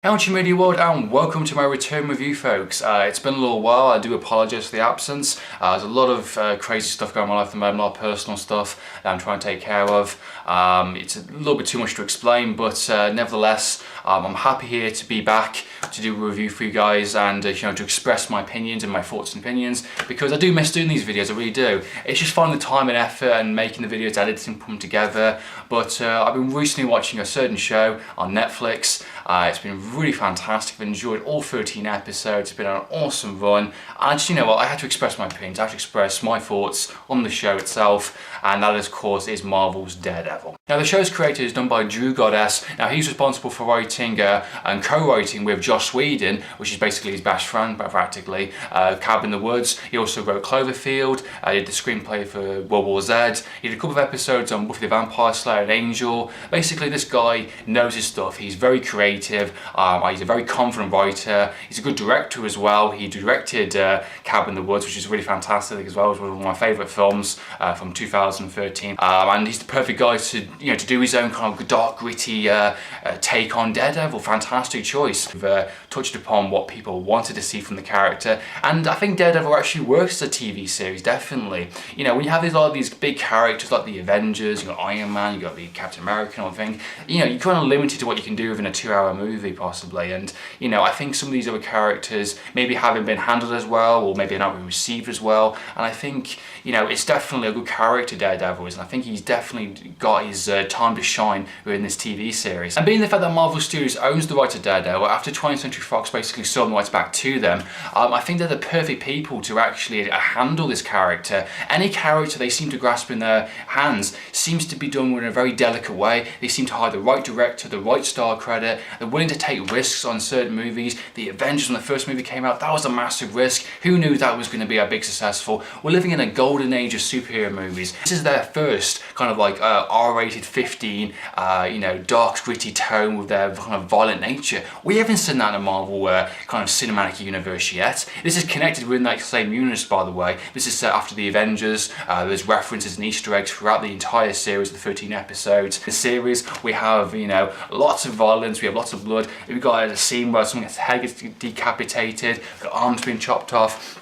How much media world, and welcome to my return review, folks. It's been a little while. I do apologise for the absence. There's a lot of crazy stuff going on in my life at the moment, a lot of personal stuff that I'm trying to take care of. It's a little bit too much to explain, but nevertheless, I'm happy here to be back to do a review for you guys and to express my opinions and my thoughts and opinions, because I do miss doing these videos. I really do. It's just finding the time and effort and making the videos, editing, putting them together. But I've been recently watching a certain show on Netflix. It's been really fantastic. I've enjoyed all 13 episodes. It's been an awesome run. And just, I had to express my opinions. I had to express my thoughts on the show itself. And that, of course, is Marvel's Daredevil. Now, the show's creator is done by Drew Goddess. Now, he's responsible for writing and co-writing with Joss Whedon, which is basically his best friend, practically, Cabin in the Woods. He also wrote Cloverfield. He did the screenplay for World War Z. He did a couple of episodes on Buffy the Vampire Slayer and Angel. Basically, this guy knows his stuff. He's very creative. He's a very confident writer. He's a good director as well. He directed Cabin in the Woods, which is really fantastic as well. It was one of my favourite films from 2013. And he's the perfect guy to do his own kind of dark, gritty take on Daredevil. Fantastic choice. We've touched upon what people wanted to see from the character, and I think Daredevil actually works as a TV series, definitely. When you have a lot of these big characters like the Avengers, you've got Iron Man, you've got the Captain America and all thing, you're kind of limited to what you can do within a 2-hour movie possibly, and I think some of these other characters maybe haven't been handled as well, or maybe not been received as well, and I think it's definitely a good character, Daredevil is, and I think he's definitely got his time to shine within this TV series. And being the fact that Marvel Studios owns the rights to Daredevil after 20th Century Fox basically sold the rights back to them, I think they're the perfect people to actually handle this character. Any character they seem to grasp in their hands seems to be done in a very delicate way. They seem to hire the right director, the right star credit. They're willing to take risks on certain movies. The Avengers, when the first movie came out, that was a massive risk. Who knew that was going to be a big successful? We're living in a golden age of superhero movies. This is their first kind of like R-rated 15, dark, gritty tone with their kind of violent nature. We haven't seen that in a Marvel kind of cinematic universe yet. This is connected within that same universe, by the way. This is set after the Avengers. There's references and Easter eggs throughout the entire series, the 13 episodes. In the series, we have, lots of violence, we have lots of blood. We've got a scene where someone's head gets decapitated, the arms being chopped off.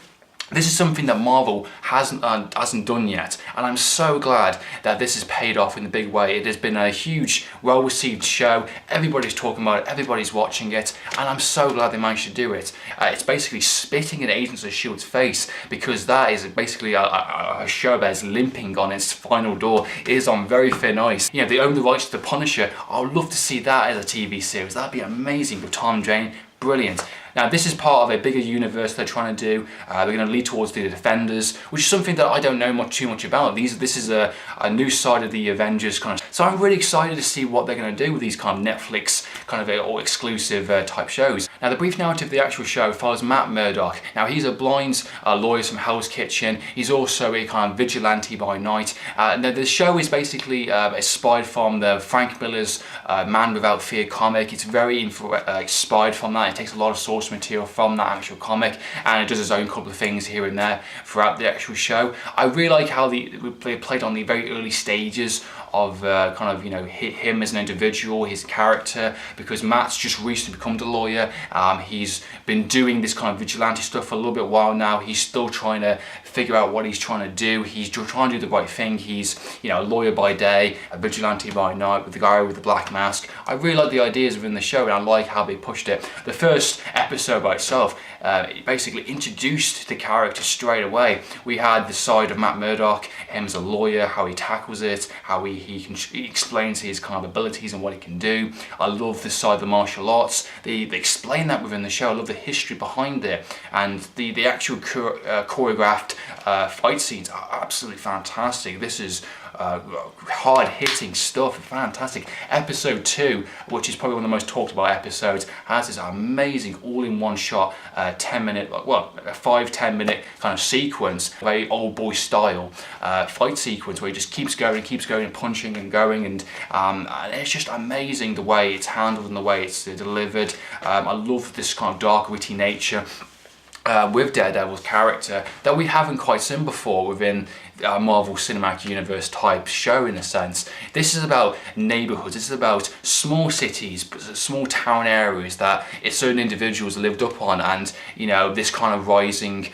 This is something that Marvel hasn't done yet, and I'm so glad that this has paid off in a big way. It has been a huge, well-received show. Everybody's talking about it, everybody's watching it, and I'm so glad they managed to do it. It's basically spitting in Agents of S.H.I.E.L.D.'s face, because that is basically a show that is limping on its final door. It is on very thin ice. They own the rights to The Punisher. I would love to see that as a TV series. That'd be amazing with Tom Jane. Brilliant. Now, this is part of a bigger universe they're trying to do. They're going to lead towards the Defenders, which is something that I don't know too much about. This is a new side of the Avengers kind of. So I'm really excited to see what they're going to do with these kind of Netflix kind of or exclusive type shows. Now, the brief narrative of the actual show follows Matt Murdock. Now, he's a blind lawyer from Hell's Kitchen. He's also a kind of vigilante by night. The show is basically inspired from the Frank Miller's Man Without Fear comic. It's very inspired from that. It takes a lot of source material from that actual comic, and it does its own couple of things here and there throughout the actual show. I really like how they played on the very early stages of him as an individual, his character, because Matt's just recently become a lawyer. He's been doing this kind of vigilante stuff for a little bit while now. He's still trying to figure out what he's trying to do. He's trying to do the right thing. He's a lawyer by day, a vigilante by night, with the guy with the black mask. I really like the ideas within the show, and I like how they pushed it. The first episode by itself basically introduced the character straight away. We had the side of Matt Murdock, him as a lawyer, how he tackles it, how he explains his kind of abilities and what he can do. I love the side of the martial arts. They explain that within the show. I love the history behind it, and the actual choreographed fight scenes are absolutely fantastic. This is hard-hitting stuff, fantastic. Episode 2, which is probably one of the most talked about episodes, has this amazing all-in-one shot 5-10 minute kind of sequence, very old boy style fight sequence where he just keeps going and punching and going, and it's just amazing the way it's handled and the way it's delivered. I love this kind of dark, witty nature with Daredevil's character that we haven't quite seen before within Marvel Cinematic Universe type show in a sense. This is about neighborhoods, this is about small cities, small town areas that certain individuals lived up on, and you know, this kind of rising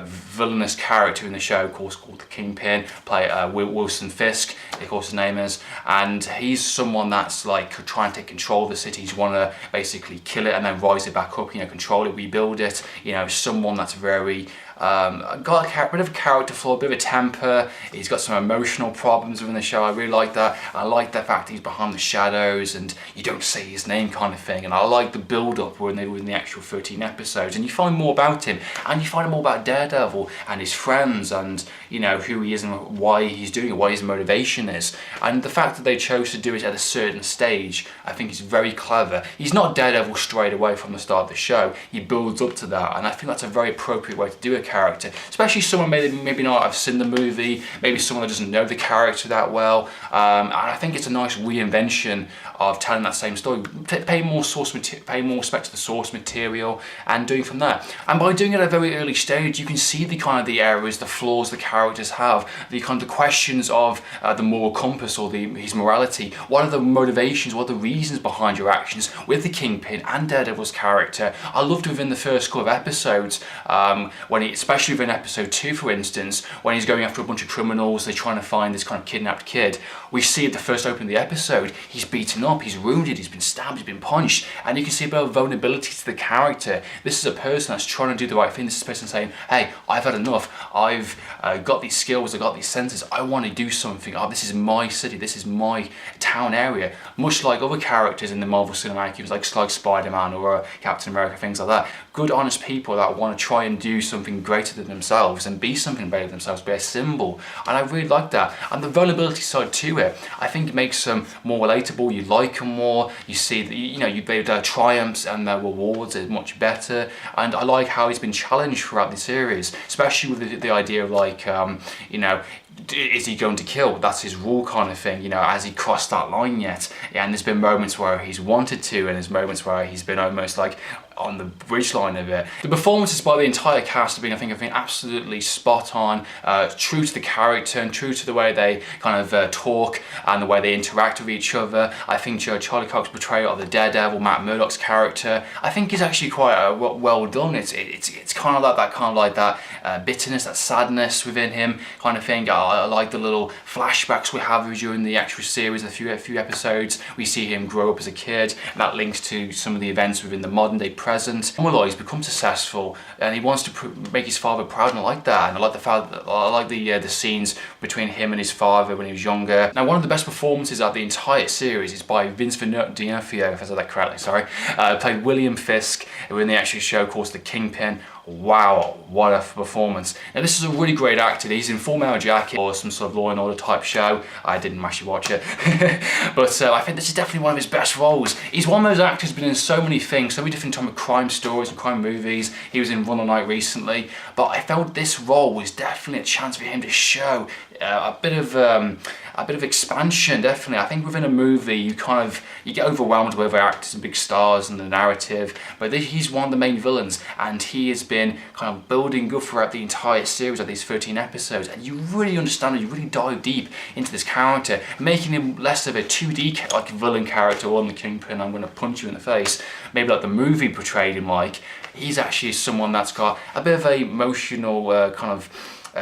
villainous character in the show, of course, called the Kingpin, played Wilson Fisk, of course his name is, and he's someone that's like trying to take control of the city. He's want to basically kill it and then rise it back up, you know, control it, rebuild it. You know, someone that's very got a bit of a character flaw, a bit of a temper. He's got some emotional problems within the show. I really like that. I like the fact that he's behind the shadows and you don't say his name kind of thing. And I like the build-up when they were in the actual 13 episodes. And you find more about him, and you find more about Daredevil and his friends, and you know, who he is and why he's doing it, what his motivation is. And the fact that they chose to do it at a certain stage, I think is very clever. He's not Daredevil straight away from the start of the show. He builds up to that, and I think that's a very appropriate way to do a character, especially someone maybe not have seen the movie, maybe someone that doesn't know the character that well. And I think it's a nice reinvention of telling that same story. Pay more respect to the source material and doing from that. And by doing it at a very early stage, you can see the kind of the errors, the flaws the characters have, the kind of questions of the moral compass or his morality. What are the motivations? What are the reasons behind your actions with the Kingpin and Daredevil's character? I loved within the first couple of episodes when he, especially within episode 2, for instance, when he's going after a bunch of criminals, they're trying to find this kind of kidnapped kid. We see at the first opening of the episode, he's beaten up, he's wounded, he's been stabbed, he's been punched, and you can see a bit of vulnerability to the character. This is a person that's trying to do the right thing. This is a person saying, hey, I've had enough, I've got these skills, I've got these senses, I want to do something. Oh, this is my city, this is my town area. Much like other characters in the Marvel Cinematic Universe, like Spider-Man or Captain America, things like that. Good, honest people that want to try and do something greater than themselves and be something better than themselves, be a symbol. And I really like that. And the vulnerability side to it, I think it makes them more relatable. You like them more. You see that, you know, their triumphs and their rewards are much better. And I like how he's been challenged throughout the series, especially with the idea of like, you know, is he going to kill? That's his rule kind of thing, you know, has he crossed that line yet? Yeah, and there's been moments where he's wanted to, and there's moments where he's been almost like on the bridge line of it. The performances by the entire cast have been, I think, absolutely spot on, true to the character and true to the way they kind of talk and the way they interact with each other. I think Charlie Cox's portrayal of the Daredevil, Matt Murdock's character, I think is actually quite well done. It's kind of like that bitterness, that sadness within him kind of thing. I like the little flashbacks we have during the actual series, a few episodes. We see him grow up as a kid, and that links to some of the events within the modern day present. Murdock, he's become successful, and he wants to make his father proud, and I like that. And I like the fact that I like the scenes between him and his father when he was younger. Now, one of the best performances of the entire series is by Vince D'Onofrio, if I said that correctly, sorry. Played William Fisk in the actual show called The Kingpin. Wow, what a performance. Now, this is a really great actor. He's in Full Metal Jacket or some sort of Law and Order type show. I didn't actually watch it. But I think this is definitely one of his best roles. He's one of those actors who's been in so many things, so many different type of crime stories and crime movies. He was in Run All Night recently. But I felt this role was definitely a chance for him to show a bit of expansion, definitely. I think within a movie you get overwhelmed with actors and big stars and the narrative, but he's one of the main villains, and he has been kind of building up throughout the entire series of these 13 episodes, and you really understand and you really dive deep into this character, making him less of a 2D like villain character on the Kingpin, I'm going to punch you in the face, maybe like the movie portrayed him like. He's actually someone that's got a bit of a emotional kind of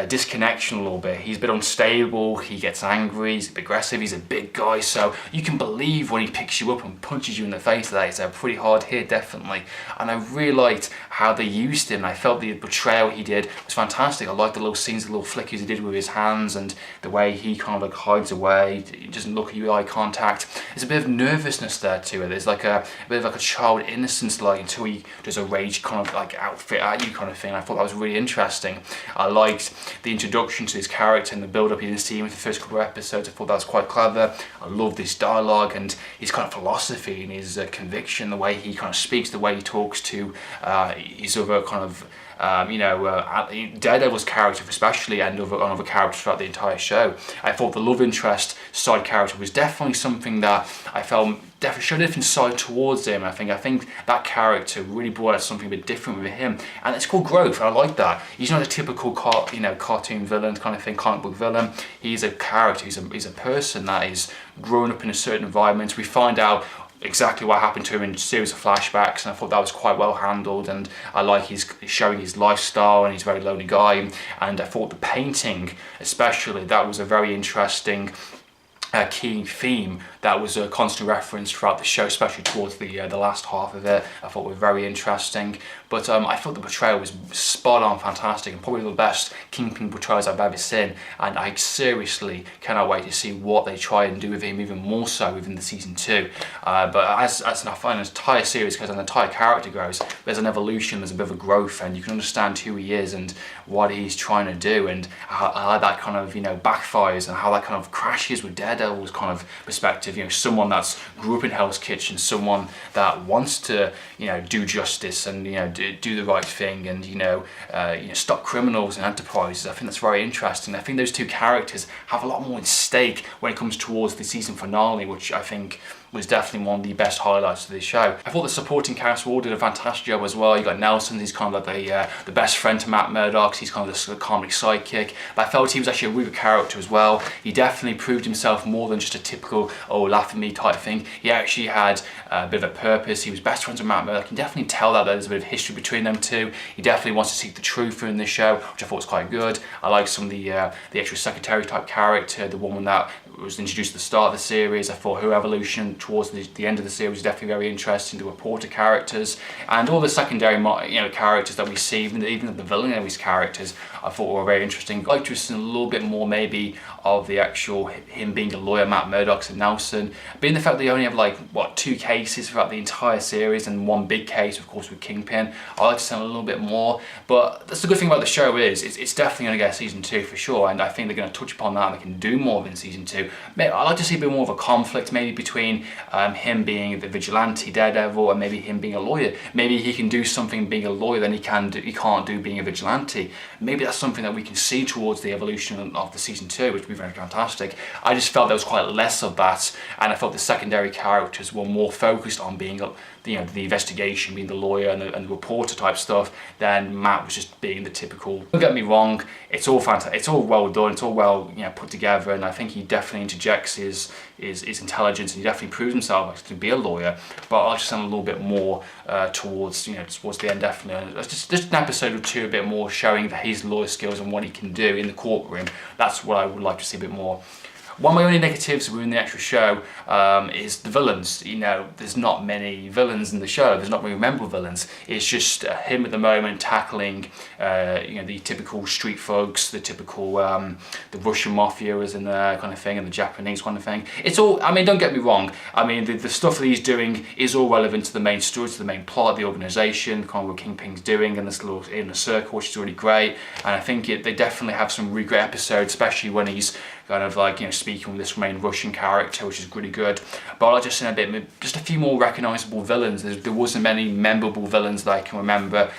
disconnection a little bit. He's a bit unstable, he gets angry, he's aggressive, he's a big guy, so you can believe when he picks you up and punches you in the face that it's a pretty hard hit, definitely. And I really liked how they used him. I felt the portrayal he did was fantastic. I liked the little scenes, the little flickers he did with his hands, and the way he kind of like hides away, he doesn't look at you with eye contact. There's a bit of nervousness there to it. There's like a bit of like a child innocence, like, until he does a rage kind of like outfit at you kind of thing. I thought that was really interesting. I liked the introduction to his character and the build-up. You didn't see him in the first couple of episodes. I thought that was quite clever. I love this dialogue and his kind of philosophy and his conviction, the way he kind of speaks, the way he talks to his other kind of Daredevil's character especially, and other characters throughout the entire show. I thought the love interest side character was definitely something that I felt definitely showed a different side towards him. I think that character really brought out something a bit different with him, and it's called growth. I like that. He's not a typical cartoon villain kind of thing, comic book villain. He's a character. He's a person that is grown up in a certain environment. We find out exactly what happened to him in a series of flashbacks, and I thought that was quite well handled, and I like his showing his lifestyle, and he's a very lonely guy, and I thought the painting especially, that was a very interesting key theme that was a constant reference throughout the show, especially towards the last half of it. I thought were very interesting, but I thought the portrayal was spot on, fantastic, and probably the best Kingpin portrayals I've ever seen, and I seriously cannot wait to see what they try and do with him, even more so within the season 2. But as an entire series, because an entire character grows, there's an evolution, there's a bit of a growth, and you can understand who he is and what he's trying to do, and how that kind of backfires, and how that kind of crashes with Daredevil's kind of perspective. Someone that's grew up in Hell's Kitchen, someone that wants to do justice and do the right thing, and stop criminals and enterprises. I think that's very interesting. I think those two characters have a lot more at stake when it comes towards the season finale, which I think was definitely one of the best highlights of this show. I thought the supporting cast all did a fantastic job as well. You got Nelson, he's kind of like the best friend to Matt Murdock, he's kind of the comedy sidekick, but I felt he was actually a really good character as well. He definitely proved himself more than just a typical, oh, laugh at me type thing. He actually had a bit of a purpose. He was best friends with Matt Murdock. You can definitely tell that there's a bit of history between them two. He definitely wants to seek the truth in this show, which I thought was quite good. I like some of the extra secretary type character, the woman that was introduced at the start of the series. I thought her evolution towards the end of the series was definitely very interesting. The reporter characters and all the secondary characters that we see, even the villainous characters, I thought were very interesting. I'd like to see a little bit more maybe of the actual him being a lawyer, Matt Murdock and Nelson, being the fact that they only have 2 cases throughout the entire series and one big case, of course, with Kingpin. I'd like to see a little bit more, but that's the good thing about the show is it's definitely going to get a season 2 for sure, and I think they're going to touch upon that and they can do more in season 2. Maybe I'd like to see a bit more of a conflict maybe between him being the vigilante Daredevil and maybe him being a lawyer. Maybe he can do something being a lawyer that he can't do being a vigilante. Maybe that's something that we can see towards the evolution of the season 2, which would be very fantastic. I just felt there was quite less of that, and I felt the secondary characters were more focused on being the investigation, being the lawyer and the reporter type stuff, than Matt was just being the typical. Don't get me wrong, it's all fantastic, it's all well done, it's all well put together, and I think he definitely interjects his intelligence, and he definitely proves himself to be a lawyer. But I'll just sound a little bit more towards the end, definitely. Just an episode or 2 a bit more showing his lawyer skills and what he can do in the courtroom. That's what I would like to see a bit more. One of my only negatives within the actual show is the villains. There's not many villains in the show. There's not many memorable villains. It's just him at the moment tackling, the typical street thugs, the typical the Russian mafia is in there kind of thing, and the Japanese kind of thing. It's all. I mean, don't get me wrong. I mean, the stuff that he's doing is all relevant to the main story, to the main plot of the organisation, kind of what Kingpin's doing, and this little inner circle, which is really great. And I think they definitely have some really great episodes, especially when he's kind of speaking with this main Russian character, which is really good. But I just seen just a few more recognisable villains. There wasn't many memorable villains that I can remember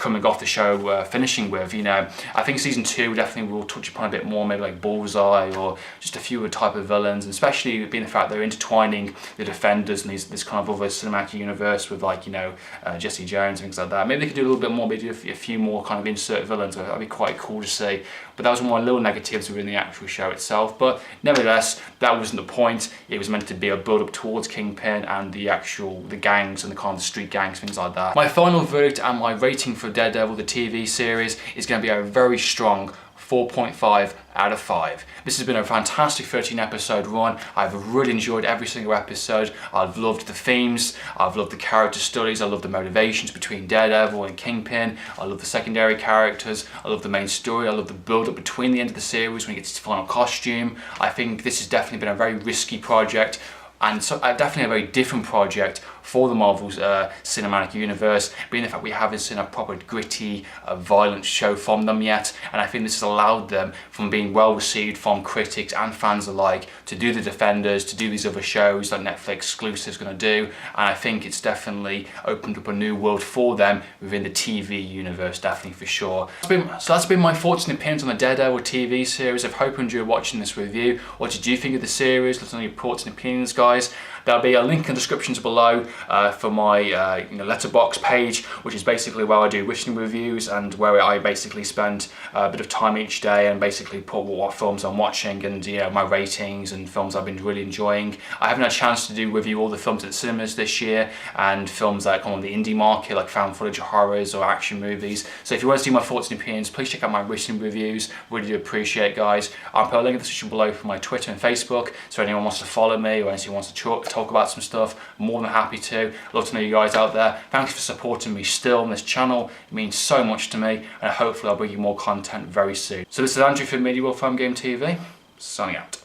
coming off the show, finishing with. I think season 2 definitely will touch upon a bit more, maybe like Bullseye or just a few type of villains, and especially being the fact they're intertwining the Defenders and this kind of other cinematic universe with Jesse Jones and things like that. Maybe they could do a little bit more, maybe a few more kind of insert villains. That'd be quite cool to see. But that was one of my little negatives within the actual show itself. But nevertheless, that wasn't the point. It was meant to be a build up towards Kingpin and the gangs and the kind of street gangs, things like that. My final verdict and my rating for Daredevil, the TV series, is going to be a very strong 4.5 out of 5. This has been a fantastic 13 episode run. I've really enjoyed every single episode. I've loved the themes, I've loved the character studies, I love the motivations between Daredevil and Kingpin, I love the secondary characters, I love the main story, I love the build up between the end of the series when he gets his final costume. I think this has definitely been a very risky project, and so definitely a very different project for the Marvel cinematic universe, being the fact we haven't seen a proper gritty, violent show from them yet, and I think this has allowed them, from being well received from critics and fans alike, to do the Defenders, to do these other shows that Netflix exclusive is going to do, and I think it's definitely opened up a new world for them within the TV universe, definitely for sure. So that's been my thoughts and opinions on the Daredevil TV series. I hope you enjoyed watching this review. What did you think of the series? Let us know your thoughts and opinions, guys. There'll be a link in the descriptions below for my Letterboxd page, which is basically where I do written reviews and where I basically spend a bit of time each day and basically put what films I'm watching and my ratings and films I've been really enjoying. I haven't had a chance to review all the films at cinemas this year and films that come on the indie market, like found footage horrors or action movies. So if you want to see my thoughts and opinions, please check out my written reviews. Really do appreciate it, guys. I'll put a link in the description below for my Twitter and Facebook, so anyone wants to follow me or anyone wants to talk about some stuff, more than happy to. Love to know you guys out there. Thanks for supporting me still on this channel. It means so much to me, and hopefully I'll bring you more content very soon. So this is Andrew from Medieval Film Game TV, signing out.